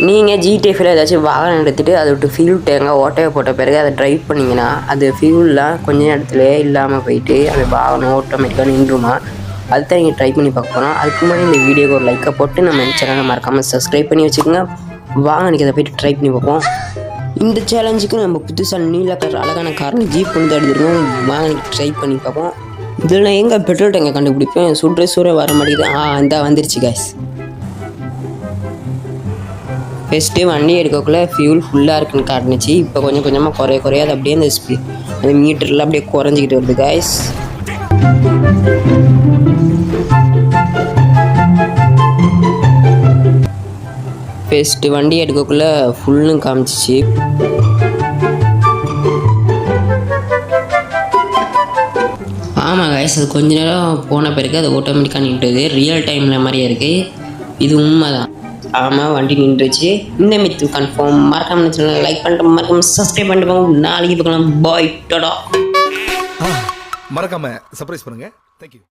நீங்கள் ஜிடிஎஃப்ல ஏதாச்சும் வாகனம் எடுத்துகிட்டு அதை விட்டு ஃபியூல் டேங்க ஓட்டையை போட்ட பிறகு அதை ட்ரைவ் பண்ணிங்கன்னா அது ஃபியூல்லாம் கொஞ்ச நேரத்துலேயே இல்லாமல் போயிட்டு அந்த வாகனம் ஆட்டோமேட்டிக்காக நின்றுமா. அதுதான் நீங்கள் ட்ரை பண்ணி பார்க்க போகிறோம். அதுக்கு முன்னாடி இந்த வீடியோக்கு ஒரு லைக்கை போட்டு நம்ம சேனலை மறக்காமல் சப்ஸ்கிரைப் பண்ணி வச்சுக்கோங்க. வாங்க இன்றைக்கி அதை போய்ட்டு ட்ரை பண்ணி பார்ப்போம். இந்த சேலஞ்சுக்கு நம்ம புதுசாக நீல கலர் அழகான காரில் ஜீப் வந்து எடுத்துருக்கோம். வாங்க ட்ரை பண்ணி பார்ப்போம். இதில் எங்கே பெட்ரோல் டேங்கை கண்டுபிடிப்பேன். சுடுற வர மாட்டேங்குது. இந்த வந்துருச்சு கேஸ். ஃபஸ்ட்டு வண்டி எடுக்கக்குள்ளே ஃபியூல் ஃபுல்லாக இருக்குன்னு காட்டுனுச்சு. இப்போ கொஞ்சம் கொஞ்சமாக குறைய அது அப்படியே அந்த மீட்டரில் அப்படியே குறைஞ்சிக்கிட்டு வருது காய்ஸ். ஃபஸ்ட்டு வண்டி எடுக்கக்குள்ளே ஃபுல்லும் காமிச்சிச்சு. ஆமாம் காய்ஸ், அது கொஞ்ச நேரம் போன பிறகு அது ஆட்டோமேட்டிக்காக நின்றுது. ரியல் டைமில் மாதிரியே இருக்குது. இது உண்மை தான். ஆமாம், வண்டி நின்றுச்சு. இந்த மித்து கன்ஃபார்ம். மறக்காம சேனல் லைக் பண்ணிட்டு மறக்காம சப்ஸ்கிரைப் பண்ணிட்டு போங்க. நாளைக்கு பார்க்கலாம். பாய், டாடா. மறக்காம சர்ப்ரைஸ் பண்ணுங்க. தேங்க்யூ.